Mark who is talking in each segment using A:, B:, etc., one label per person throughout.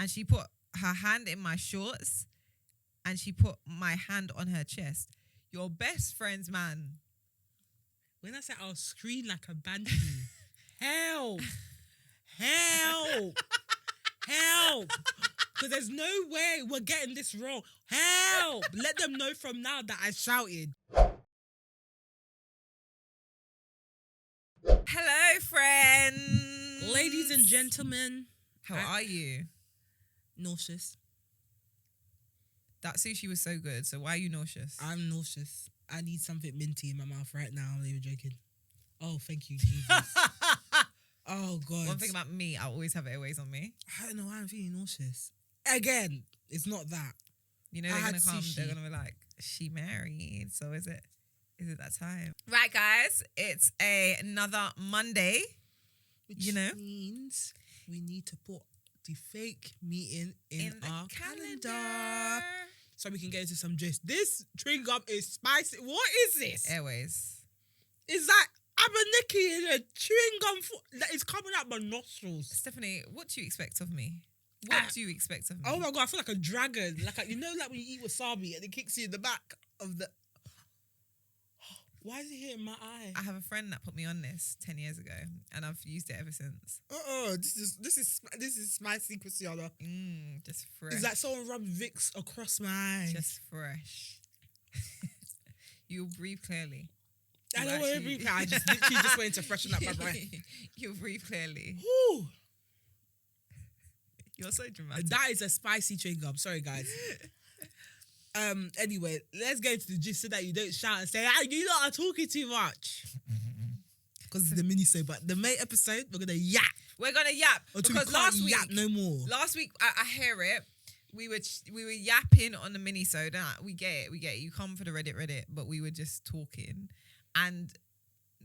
A: and she put her hand in my shorts and she put my hand on her chest. Your best friend's man.
B: When I said I'll scream like a banshee, help, help, help. Because there's no way we're getting this wrong. Help! Let them know from now that I shouted.
A: Hello, friends.
B: Ladies and gentlemen.
A: How are you?
B: Nauseous.
A: That sushi was so good. So why are you nauseous?
B: I'm nauseous. I need something minty in my mouth right now. I'm not even joking. Oh, thank you, Jesus. Oh, God.
A: One thing about me, I always have airways on me.
B: I don't know why I'm feeling nauseous. Again, it's not that.
A: You know, they're going to come, they're going to be like, she married. So is it that time? Right, guys. It's another Monday.
B: Which means we need to put the fake meeting in our calendar. So we can get into some gist. This chewing gum is spicy. What is this?
A: Airways.
B: Is that Abeniki in a chewing gum that is coming out my nostrils?
A: Stephanie, what do you expect of me? What do you expect of me?
B: Oh my God, I feel like a dragon. Like when you eat wasabi and it kicks you in the back of the... Why is it hitting my eye?
A: I have a friend that put me on this 10 years ago and I've used it ever since.
B: This is my secret, Sienna.
A: Just fresh.
B: It's like someone rubbed Vicks across my eyes.
A: Just fresh. You'll breathe clearly.
B: I don't want to breathe. I just literally just went to freshen up my breath.
A: You'll breathe clearly.
B: Whew.
A: You're so dramatic.
B: That is a spicy chewing gum. Sorry, guys. Anyway, let's get into the gist so that you don't shout and say, you lot are talking too much. Because it's the mini-sode, but the main episode, we're going to yap.
A: We're going to yap.
B: Until
A: because
B: we can't
A: last week,
B: yap no more.
A: Last week, I hear it. We were yapping on the mini-sode. We get it. You come for the Reddit, but we were just talking. And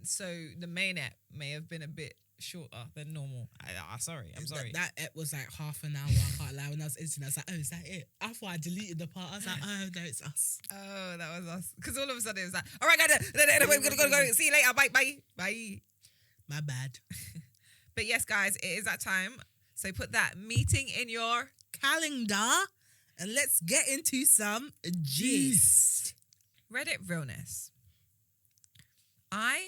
A: so the main ep may have been a bit shorter than normal. I'm sorry.
B: That ep was like half an hour. I can't lie. When I was editing, I was like, oh, is that it? I thought I deleted the part. I was like, oh, no, it's us.
A: Oh, that was us. Because all of a sudden it was like, all right, guys, we're going to go. See you later. Bye.
B: My bad.
A: But yes, guys, it is that time. So put that meeting in your
B: calendar and let's get into some gist.
A: Reddit Realness. I,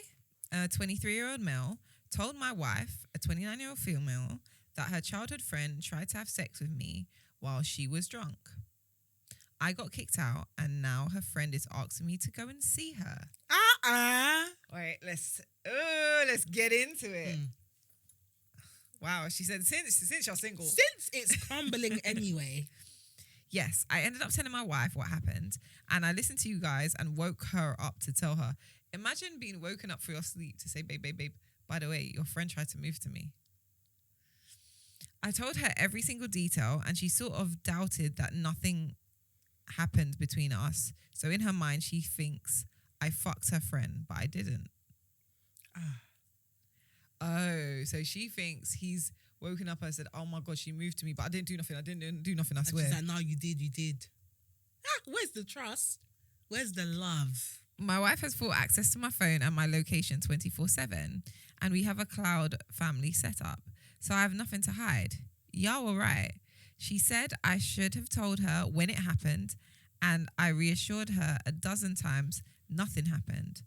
A: a 23-year-old male, told my wife, a 29-year-old female, that her childhood friend tried to have sex with me while she was drunk. I got kicked out and now her friend is asking me to go and see her. Wait, let's get into it. Wow, she said since you're single.
B: Since it's crumbling anyway.
A: Yes, I ended up telling my wife what happened and I listened to you guys and woke her up to tell her. Imagine being woken up for your sleep to say, babe, by the way, your friend tried to move to me. I told her every single detail and she sort of doubted that nothing happened between us. So in her mind, she thinks I fucked her friend, but I didn't. Oh, so she thinks he's woken up and said, oh my God, she moved to me, but I didn't do nothing. I swear.
B: She's like, no, you did. Where's the trust? Where's the love?
A: My wife has full access to my phone and my location 24/7, and we have a cloud family setup, so I have nothing to hide. Y'all were right. She said I should have told her when it happened, and I reassured her a dozen times nothing happened.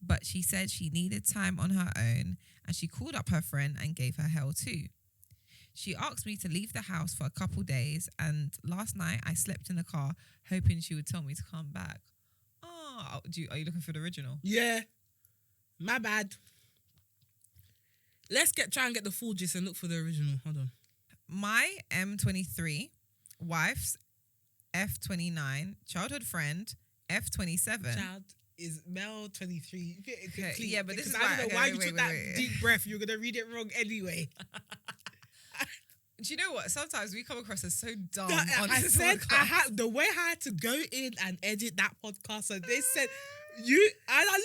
A: But she said she needed time on her own, and she called up her friend and gave her hell too. She asked me to leave the house for a couple days, and last night I slept in the car hoping she would tell me to come back. Are you looking for the original?
B: Yeah. My bad. Let's try and get the full gist and look for the original. Hold on.
A: My M23, wife's F29, childhood friend, F27.
B: Child is male 23.
A: Okay, yeah, but this is
B: I don't know why you took that
A: wait.
B: deep breath. You're going to read it wrong anyway.
A: Do you know what? Sometimes we come across as so dumb.
B: I said the way I had to go in and edit that podcast. So they said I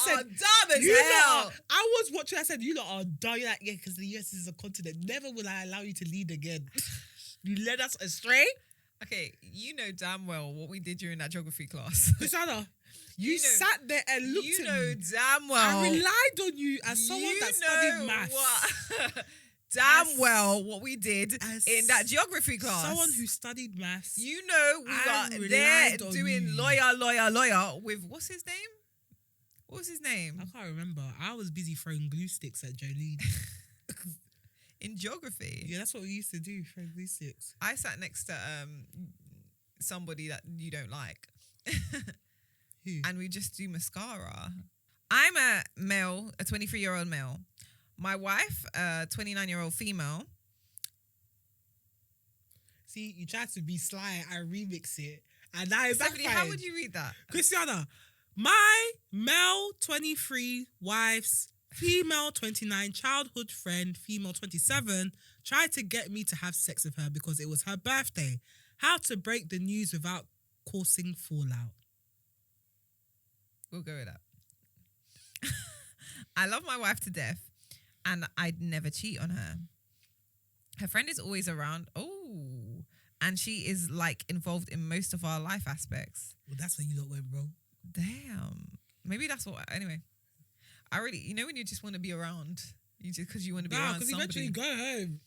B: said
A: dumb as hell.
B: I was watching. I said you lot are dumb. You're like, yeah, because the US is a continent. Never will I allow you to lead again. You led us astray.
A: Okay, you know damn well what we did during that geography class.
B: Chrisana, you sat there and looked at me.
A: You know damn well.
B: I relied on you as someone that studied maths.
A: damn
B: As-
A: well what we did
B: as
A: in that geography class.
B: Someone who studied maths.
A: You know, we
B: I
A: were there
B: relied on
A: doing
B: you.
A: lawyer with, what's his name? What was his name?
B: I can't remember. I was busy throwing glue sticks at Jolene.
A: In geography.
B: Yeah, that's what we used to do, throw glue sticks.
A: I sat next to somebody that you don't like.
B: Who?
A: And we just do mascara. I'm a male, a 23-year-old male. My wife, a 29-year-old female.
B: See, you tried to be sly. I remix it. And now it's
A: Stephanie,
B: backfired.
A: how would you read that?
B: Christiana, my male 23 wife's female 29 childhood friend, female 27, tried to get me to have sex with her because it was her birthday. How to break the news without causing fallout.
A: We'll go with that. I love my wife to death, and I'd never cheat on her. Her friend is always around. Oh, and she is like involved in most of our life aspects.
B: Well, that's where you lot went wrong.
A: Damn. Maybe that's what. Anyway, I really, you know, when you just want to be around, you just because you want to be around
B: because
A: somebody.
B: eventually go home.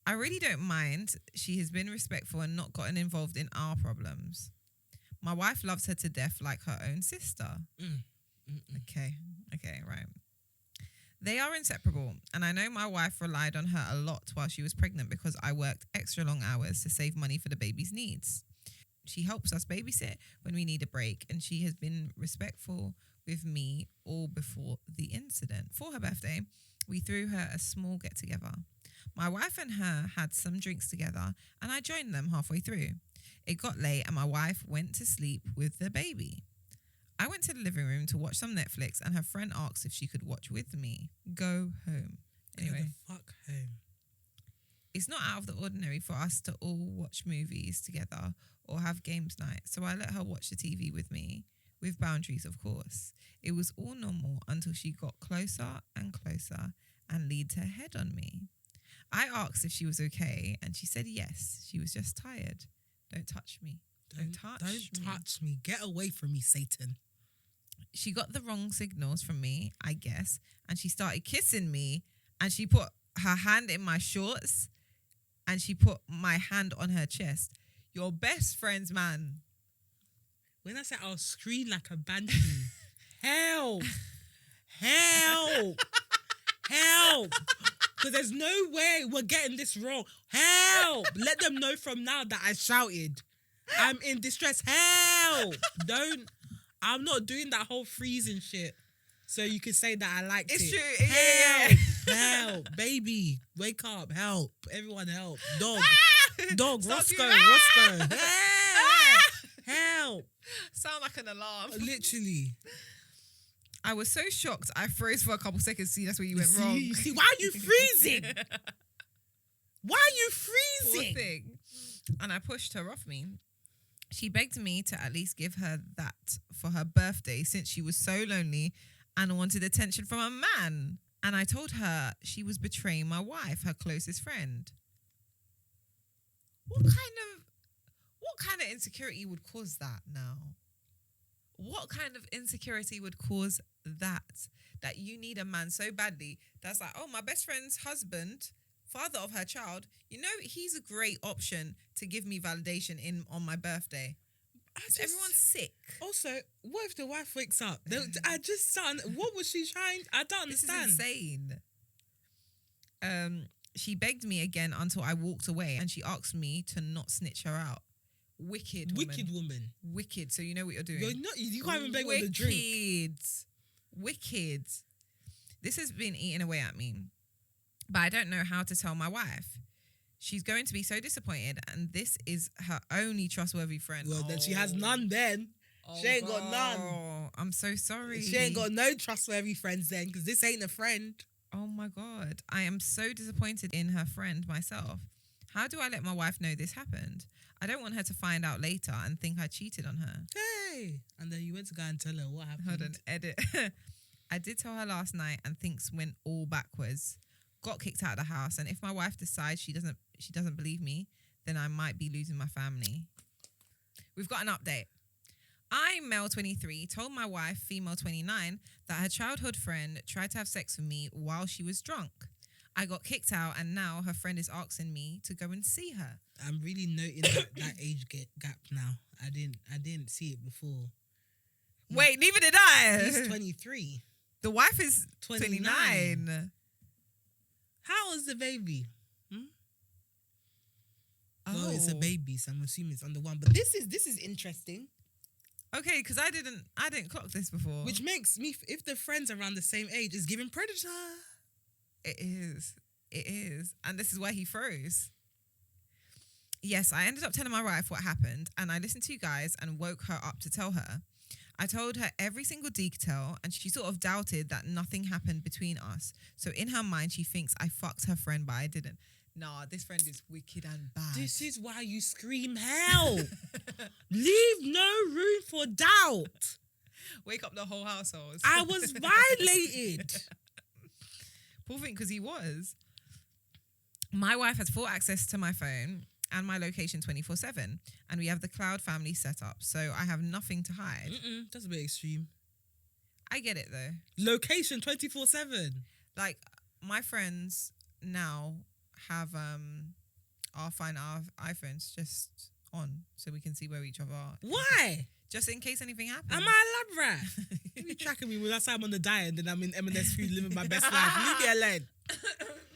A: I really don't mind. She has been respectful and not gotten involved in our problems. My wife loves her to death like her own sister. Okay, right. They are inseparable, and I know my wife relied on her a lot while she was pregnant because I worked extra long hours to save money for the baby's needs. She helps us babysit when we need a break, and she has been respectful with me all before the incident. For her birthday, we threw her a small get-together. My wife and her had some drinks together, and I joined them halfway through. It got late, and my wife went to sleep with the baby. I went to the living room to watch some Netflix, and her friend asked if she could watch with me. Go home. Anyway,
B: Go the fuck home.
A: it's not out of the ordinary for us to all watch movies together or have games night, so I let her watch the TV with me, with boundaries, of course. It was all normal until she got closer and closer and leaned her head on me. I asked if she was okay, and she said yes, she was just tired. Don't touch me. Don't touch me.
B: Get away from me, Satan.
A: She got the wrong signals from me, I guess, and she started kissing me, and she put her hand in my shorts, and she put my hand on her chest. Your best friend's man.
B: When I said I'll scream like a banshee, help, help, help. Because there's no way we're getting this wrong. Help. Let them know from now that I shouted. I'm in distress. Help. I'm not doing that whole freezing shit. So you can say that I liked
A: It's
B: it.
A: true.
B: Help.
A: Yeah.
B: Help. Baby. Wake up. Help. Everyone help. Dog. Dog.
A: Stop
B: Roscoe.
A: doing-
B: Roscoe. Help. Help.
A: Sound like an alarm.
B: Literally.
A: I was so shocked. I froze for a couple seconds. See, that's where you went
B: See,
A: wrong.
B: see, why are you freezing? Why are you
A: Poor
B: freezing?
A: thing. And I pushed her off me. She begged me to at least give her that for her birthday since she was so lonely and wanted attention from a man. And I told her she was betraying my wife, her closest friend. What kind of insecurity would cause that now? What kind of insecurity would cause that? That you need a man so badly that's like, oh, my best friend's husband, father of her child, you know, he's a great option to give me validation on my birthday. Everyone's sick.
B: Also, what if the wife wakes up? What was she trying? I don't
A: This is
B: understand.
A: insane. She begged me again until I walked away, and she asked me to not snitch her out. Wicked woman. Wicked. So you know what you're doing.
B: You can't even beg on the drink.
A: Wicked. This has been eating away at me. But I don't know how to tell my wife. She's going to be so disappointed, and this is her only trustworthy friend.
B: Well, then she has none then. She ain't got none.
A: Oh, I'm so sorry.
B: She ain't got no trustworthy friends then, because this ain't a friend.
A: Oh my God. I am so disappointed in her friend myself. How do I let my wife know this happened? I don't want her to find out later and think I cheated on her.
B: Hey. And then you went to go and tell her what happened.
A: Hold on, edit. I did tell her last night, and things went all backwards. Got kicked out of the house, and if my wife decides she doesn't believe me, then I might be losing my family. We've got an update. I, male 23, told my wife, female 29, that her childhood friend tried to have sex with me while she was drunk. I got kicked out and now her friend is asking me to go and see her.
B: I'm really noting that age gap now. I didn't see it before.
A: Wait, neither did I.
B: He's 23.
A: The wife is
B: 29.
A: 29.
B: How is the baby? Well, it's a baby, so I'm assuming it's under 1. But this is interesting.
A: Okay, because I didn't clock this before.
B: Which makes me, if the friends around the same age, is giving predator.
A: It is. And this is why he froze. Yes, I ended up telling my wife what happened, and I listened to you guys and woke her up to tell her. I told her every single detail, and she sort of doubted that nothing happened between us. So in her mind, she thinks I fucked her friend, but I didn't. Nah, this friend is wicked and bad.
B: This is why you scream hell. Leave no room for doubt.
A: Wake up the whole household.
B: I was violated.
A: Poor thing, because he was. My wife has full access to my phone and my location 24/7, and we have the cloud family set up, so I have nothing to hide.
B: That's a bit extreme.
A: I get it though.
B: Location 24/7.
A: Like, my friends now have our iPhones just on so we can see where each other are.
B: Why?
A: Just in case anything happens.
B: Am I a lab rat? You be tracking me when I say I'm on the diet and then I'm in M&S food living my best life. Leave me alone.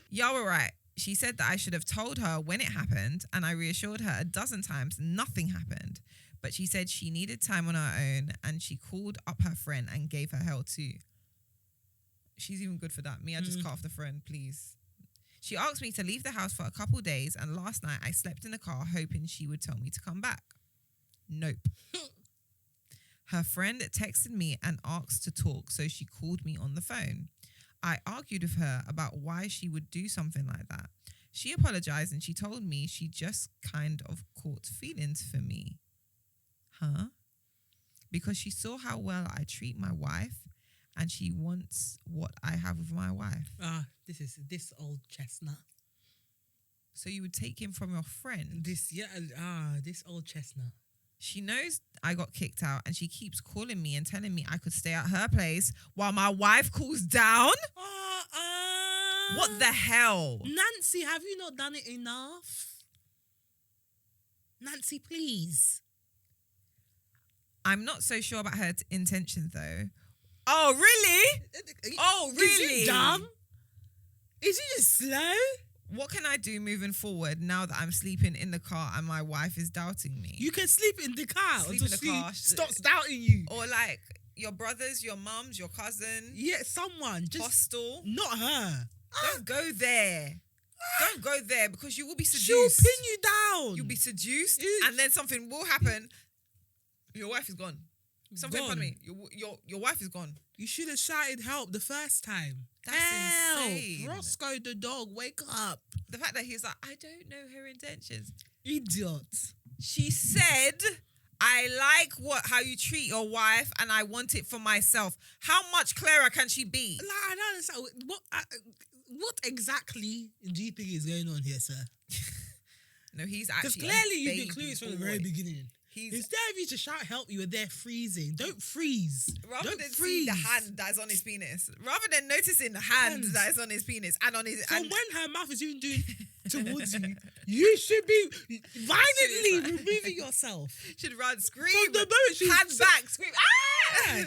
A: Y'all were right. She said that I should have told her when it happened, and I reassured her a dozen times nothing happened. But she said she needed time on her own, and she called up her friend and gave her hell too. She's even good for that. Me, I just cut off the friend, please. She asked me to leave the house for a couple days, and last night I slept in the car hoping she would tell me to come back. Nope. Her friend texted me and asked to talk, so she called me on the phone. I argued with her about why she would do something like that. She apologized and she told me she just kind of caught feelings for me. Huh? Because she saw how well I treat my wife and she wants what I have with my wife.
B: This old chestnut.
A: So you would take him from your friend?
B: This old chestnut.
A: She knows I got kicked out and she keeps calling me and telling me I could stay at her place while my wife cools down? What the hell?
B: Nancy, have you not done it enough? Nancy, please.
A: I'm not so sure about her intentions though. Oh, really? Oh, really?
B: Is she dumb? Is she just slow?
A: What can I do moving forward now that I'm sleeping in the car and my wife is doubting me?
B: You can sleep in the car
A: Sleep
B: until
A: in the car.
B: she stops doubting you.
A: Or like your brothers, your mums, your cousin.
B: Yeah, someone. Just
A: hostel.
B: not her.
A: Don't go there. Don't go there because you will be seduced.
B: She'll pin you down.
A: You'll be seduced and then something will happen. Your wife is gone. Something
B: Gone.
A: upon me. Your wife is gone.
B: You should have shouted help the first time.
A: That's
B: help!
A: insane.
B: Roscoe the dog, wake up.
A: The fact that he's like, I don't know her intentions.
B: Idiot.
A: She said, I like how you treat your wife and I want it for myself. How much clearer can she be?
B: Like, I don't understand. What exactly do you think is going on here, sir?
A: No, he's
B: Because
A: actually
B: clearly you've been clueless from the very
A: boy.
B: beginning. Instead of you to shout help, you were there freezing. Don't freeze.
A: Rather
B: Don't
A: than
B: freeze.
A: see the hand that is on his penis. Rather than noticing the hand that is on his penis and on his...
B: So
A: and
B: when her mouth is even doing towards you, you should be violently removing yourself.
A: should run, scream.
B: From the moment she's...
A: Hands back, scream. Ah!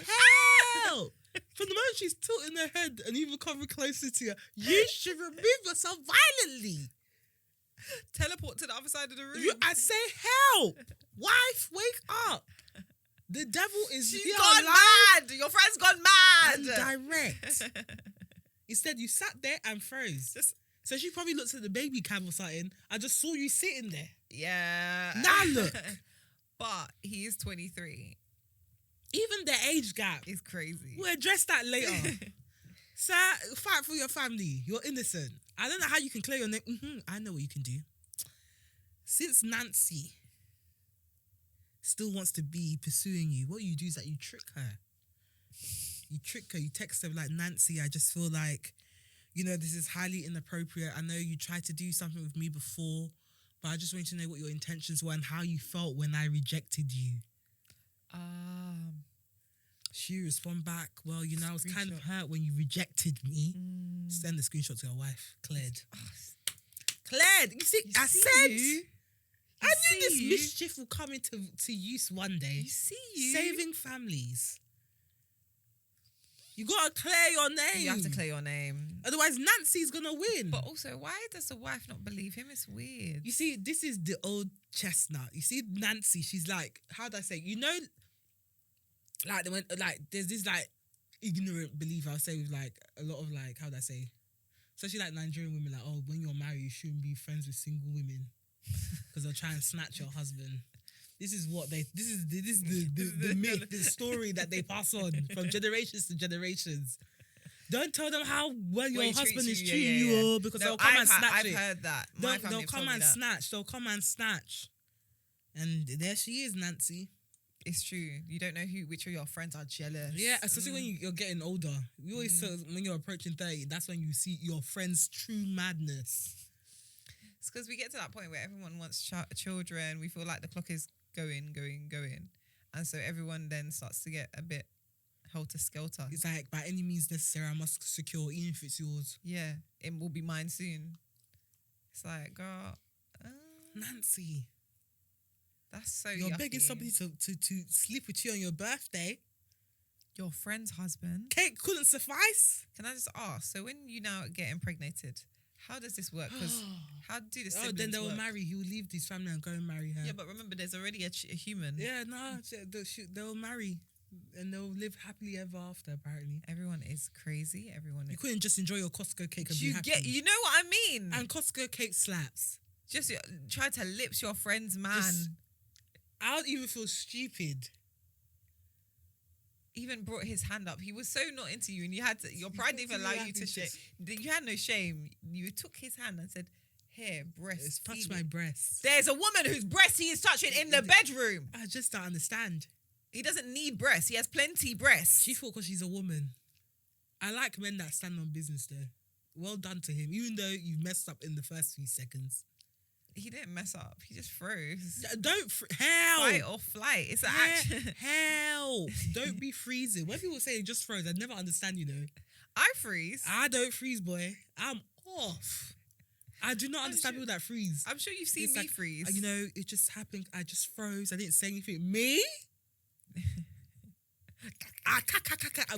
B: Help! From the moment she's tilting her head and even coming closer to you, you should remove yourself violently.
A: Teleport to the other side of the room.
B: I say help! Wife, wake up! The devil is
A: She's
B: here
A: gone
B: alive
A: mad. Your friend's gone mad.
B: and direct. Instead, you sat there and froze. So she probably looked at the baby cam or something. I just saw you sitting there.
A: Yeah.
B: Now look.
A: But he is 23.
B: Even the age gap.
A: It's crazy.
B: We'll address that later. Sir, fight for your family. You're innocent. I don't know how you can clear your name. I know what you can do. Since Nancy still wants to be pursuing you, what you do is that you trick her. You trick her. You text her like, Nancy, I just feel like, this is highly inappropriate. I know you tried to do something with me before, but I just want you to know what your intentions were and how you felt when I rejected you. She respond back, well, I was kind of
A: Screenshot.
B: hurt when you rejected me. Send the screenshot to your wife, Claire. You see, I said, I knew this mischief will come into use one day.
A: You see
B: Saving families. You gotta clear your name.
A: You have to clear your name.
B: Otherwise, Nancy's gonna win.
A: But also, why does the wife not believe him? It's weird.
B: You see, this is the old chestnut. You see, Nancy, she's like, how do I say? There's this ignorant belief I'll say with a lot of how do I say? Especially Nigerian women, when you're married, you shouldn't be friends with single women because they'll try and snatch your husband. This is the myth, the story that they pass on from generations to generations. Don't tell them how well your husband is treating you, because they'll come and snatch it.
A: I've heard that.
B: They'll come and snatch. They'll come and snatch. And there she is, Nancy.
A: It's true. You don't know which of your friends are jealous.
B: Yeah, especially when you're getting older. We always say when you're approaching 30, that's when you see your friends' true madness.
A: It's because we get to that point where everyone wants children. We feel like the clock is going. And so everyone then starts to get a bit helter-skelter.
B: It's like, by any means necessary, I must secure, even if it's yours.
A: Yeah, it will be mine soon. It's like, girl,
B: Nancy,
A: that's so
B: you're
A: yucky.
B: begging somebody to sleep with you on your birthday.
A: Your friend's husband.
B: Cake couldn't suffice.
A: Can I just ask? So when you now get impregnated, how does this work? Because how do the siblings
B: then they will
A: work?
B: marry. He will leave his family and go and marry her.
A: Yeah, but remember, there's already a human.
B: Yeah, no, they'll marry. And they'll live happily ever after, apparently.
A: Everyone is crazy.
B: You couldn't just enjoy your Costco cake and be happy.
A: You know what I mean?
B: And Costco cake slaps.
A: Just try to lips your friend's man.
B: I would even feel stupid.
A: Even brought his hand up. He was so not into you, and your pride didn't even allow you to shame. You had no shame. You took his hand and said, "Here, breast.
B: Touch my breast."
A: There's a woman whose breast he is touching in the bedroom.
B: I just don't understand.
A: He doesn't need breasts. He has plenty breasts.
B: She thought because she's a woman. I like men that stand on business, though. Well done to him, even though you messed up in the first few seconds.
A: He didn't mess up. He just froze.
B: Hell.
A: Fight or flight. It's an action.
B: Hell. Don't be freezing. When people say just froze, I never understand,
A: I freeze.
B: I don't freeze, boy. I'm off. I do not understand people that freeze.
A: I'm sure you've seen me freeze.
B: It just happened. I just froze. I didn't say anything. Me?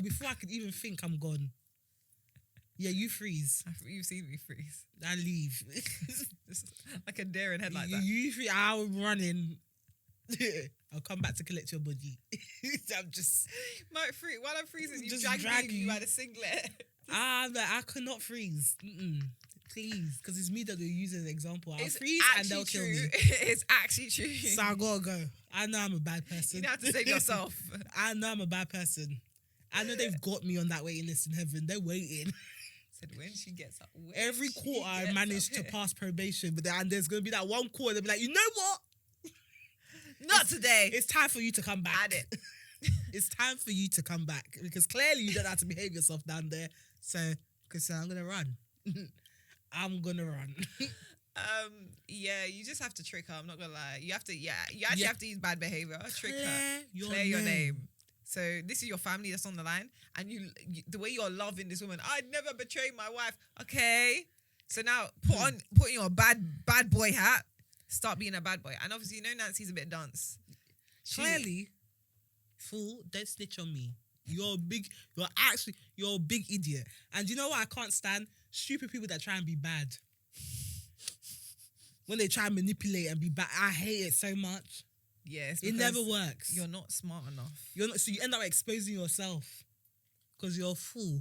B: Before I could even think, I'm gone. Yeah, you freeze.
A: You've seen me freeze.
B: I leave.
A: Like a deer in headlights.
B: You freeze. I'm running. I'll come back to collect your body. I'm just...
A: While I'm freezing, you
B: just
A: drag me by the singlet.
B: I cannot freeze. Please. Because it's me that they'll use as an example. I'll freeze and they'll kill me.
A: It's actually true.
B: So I gotta go. I know I'm a bad person.
A: You have to save yourself.
B: I know I'm a bad person. I know they've got me on that waiting list in heaven. They're waiting.
A: Said when she gets up.
B: Every quarter I managed to pass probation, but there's going to be that one quarter they'll be like, you know what?
A: Not today.
B: It's time for you to come back.
A: Add it.
B: It's time for you to come back, because clearly you don't know how to behave yourself down there. So, because I'm going to run. I'm going to run.
A: Yeah, you just have to trick her. I'm not going to lie. You actually have to use bad behavior. Trick her. Clear your name. So this is your family that's on the line, and you the way you're loving this woman. I'd never betray my wife. Okay, so now put on your bad boy hat. Start being a bad boy, and obviously Nancy's a bit dunce.
B: Clearly, fool, don't snitch on me. You're a big idiot. And you know what I can't stand? Stupid people that try and be bad. When they try and manipulate and be bad, I hate it so much.
A: Yes,
B: it never works.
A: You're not smart enough.
B: So you end up exposing yourself because you're a fool.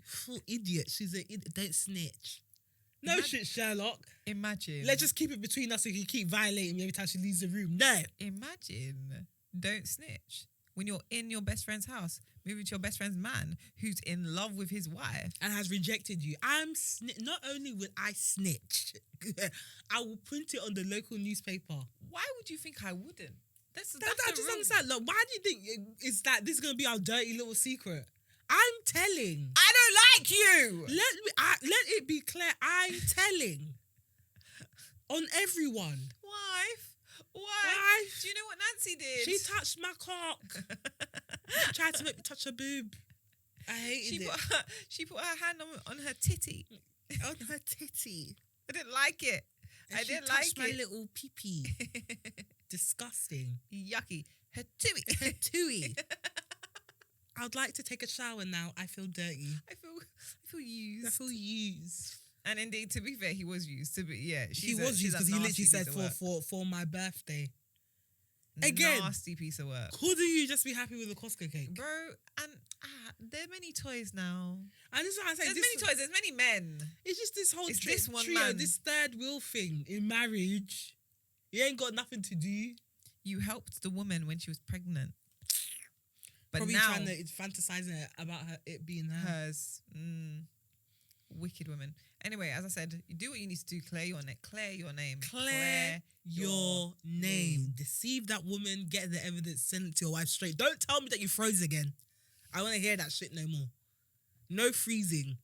B: Fool idiot. She's an idiot. Don't snitch. No shit, Sherlock.
A: Imagine.
B: Let's just keep it between us so you can keep violating me every time she leaves the room. No.
A: Imagine. Don't snitch. When you're in your best friend's house, moving to your best friend's man who's in love with his wife.
B: And has rejected you. Not only will I snitch, I will print it on the local newspaper.
A: Why would you think I wouldn't?
B: I just understand. Look, why do you think this is going to be our dirty little secret? I'm telling.
A: I don't like you.
B: Let it be clear. I'm telling. On everyone.
A: Wife.
B: Wife.
A: Do you know what Nancy did?
B: She touched my cock. She tried to make me touch her boob. I hated it.
A: She put her hand on her titty.
B: On her titty.
A: I didn't like it.
B: And
A: I
B: she
A: didn't like
B: touched my
A: it.
B: little pee-pee. Disgusting.
A: Yucky. Her tooey.
B: Her tooey. I would like to take a shower now. I feel dirty.
A: I feel used.
B: I feel used.
A: And indeed, to be fair, he was used.
B: He was used because he literally said for my birthday. Again,
A: nasty piece of work.
B: Couldn't you just be happy with a Costco cake?
A: Bro, and there are many toys now.
B: And this is what I say.
A: There's many toys, there's many men.
B: It's just this whole
A: This one
B: trio,
A: man.
B: this third wheel thing in marriage. You ain't got nothing to do.
A: You helped the woman when she was pregnant. But
B: Probably
A: now,
B: trying to fantasizing about it being her.
A: hers. Wicked woman. Anyway, as I said, you do what you need to do. Clear your name.
B: Clear your name. Deceive that woman. Get the evidence. Send it to your wife straight. Don't tell me that you froze again. I want to hear that shit no more. No freezing.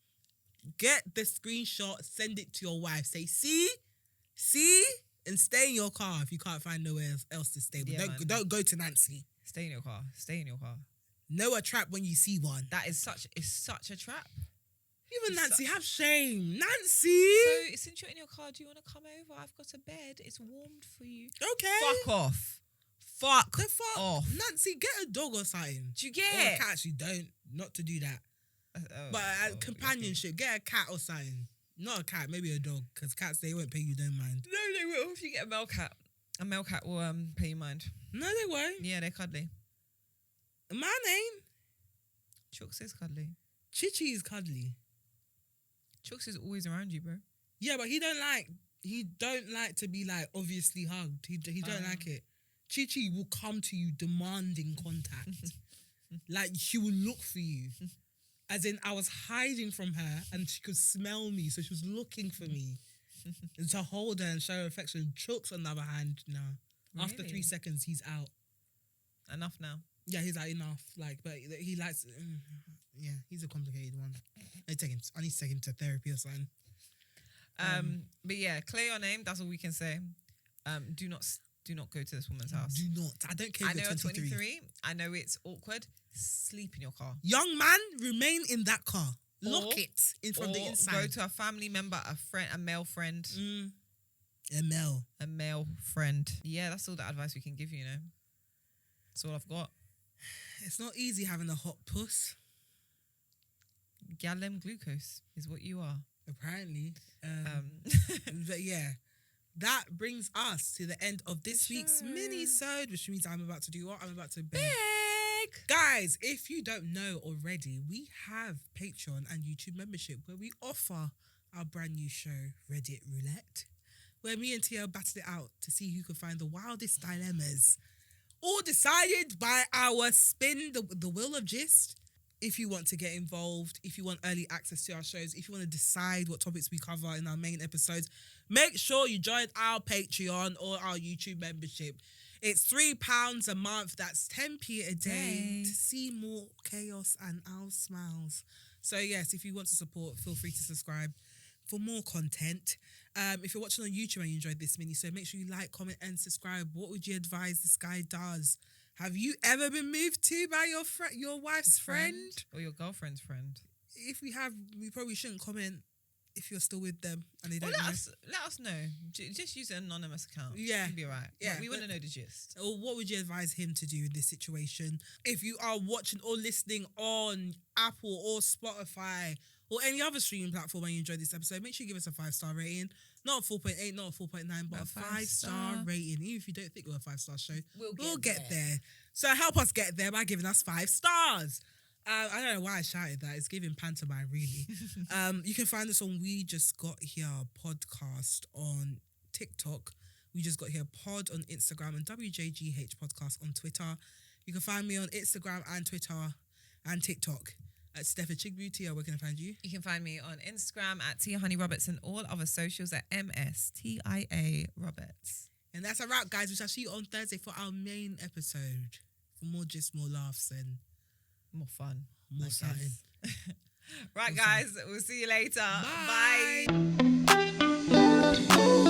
B: Get the screenshot. Send it to your wife. Say, see, and stay in your car if you can't find nowhere else to stay. But don't go to Nancy.
A: Stay in your car.
B: Know a trap when you see one.
A: That is such a trap.
B: Even Nancy, have shame. Nancy!
A: So, since you're in your car, do you want to come over? I've got a bed. It's warmed for you.
B: Okay.
A: Fuck off. Fuck off.
B: Nancy, get a dog or something.
A: Do you get
B: Or a cat, actually, don't. Not to do that. Companionship. Get a cat or something. Not a cat, maybe a dog. Because cats, they won't pay you, don't mind.
A: No, they will. If you get a male cat will pay you mind.
B: No, they won't.
A: Yeah, they're cuddly.
B: Mine ain't.
A: Chooks is cuddly.
B: Chichi is cuddly.
A: Chooks is always around you, bro.
B: Yeah, but he don't like to be like obviously hugged. He don't like it. Chichi will come to you demanding contact. Like she will look for you. As in I was hiding from her and she could smell me, so she was looking for me. And to hold her and show her affection. Chooks on the other hand, no.
A: Really?
B: After 3 seconds, he's out.
A: Enough now.
B: Yeah, he's like enough. Like, but he likes. Yeah, he's a complicated one. I need to take him to therapy or something.
A: But yeah, clear your name. That's all we can say. Do not go to this woman's house.
B: Do not. I don't care.
A: I know
B: you're
A: you're 23. I know it's awkward. Sleep in your car.
B: Young man, remain in that car. Lock it in from the inside.
A: Go to a family member, a friend, a male friend.
B: A
A: male friend. Yeah, that's all the advice we can give you. That's all I've got.
B: It's not easy having a hot puss.
A: Gallem glucose is what you are.
B: Apparently. But yeah, that brings us to the end of this week's mini-sode, which means I'm about to do what? I'm about to beg. Guys, if you don't know already, we have Patreon and YouTube membership where we offer our brand new show, Reddit Roulette, where me and Tia battled it out to see who could find the wildest dilemmas. All decided by our spin, the wheel of gist. If you want to get involved, if you want early access to our shows, if you want to decide what topics we cover in our main episodes, make sure you join our Patreon or our YouTube membership. It's £3 a month. That's 10p a day to see more chaos and our smiles. So yes, if you want to support, feel free to subscribe for more content. If you're watching on YouTube and you enjoyed this mini, so make sure you like, comment, and subscribe. What would you advise this guy does? Have you ever been moved to by your wife's friend?
A: Or your girlfriend's friend?
B: If we have, we probably shouldn't comment if you're still with them and they don't
A: let
B: know.
A: Let us know. Just use an anonymous account.
B: Yeah.
A: You'll be right.
B: Yeah.
A: We want to know the gist.
B: Or what would you advise him to do in this situation? If you are watching or listening on Apple or Spotify or any other streaming platform and you enjoyed this episode, make sure you give us a 5-star rating. Not a 4.8, not a 4.9, but a 5-star rating. Even if you don't think we're a 5-star show, we'll get there. So help us get there by giving us 5 stars. I don't know why I shouted that. It's giving pantomime, really. You can find us on We Just Got Here podcast on TikTok. We Just Got Here pod on Instagram and WJGH podcast on Twitter. You can find me on Instagram and Twitter and TikTok at Steph Tia. Where can I find you?
A: You can find me on Instagram at Tia Honey Roberts and all other socials at MSTIA Roberts.
B: And that's a wrap, guys. We shall see you on Thursday for our main episode. For more gist, more laughs, and
A: more fun.
B: More something.
A: Right,
B: more
A: guys.
B: fun.
A: We'll see you later.
B: Bye.
A: Bye.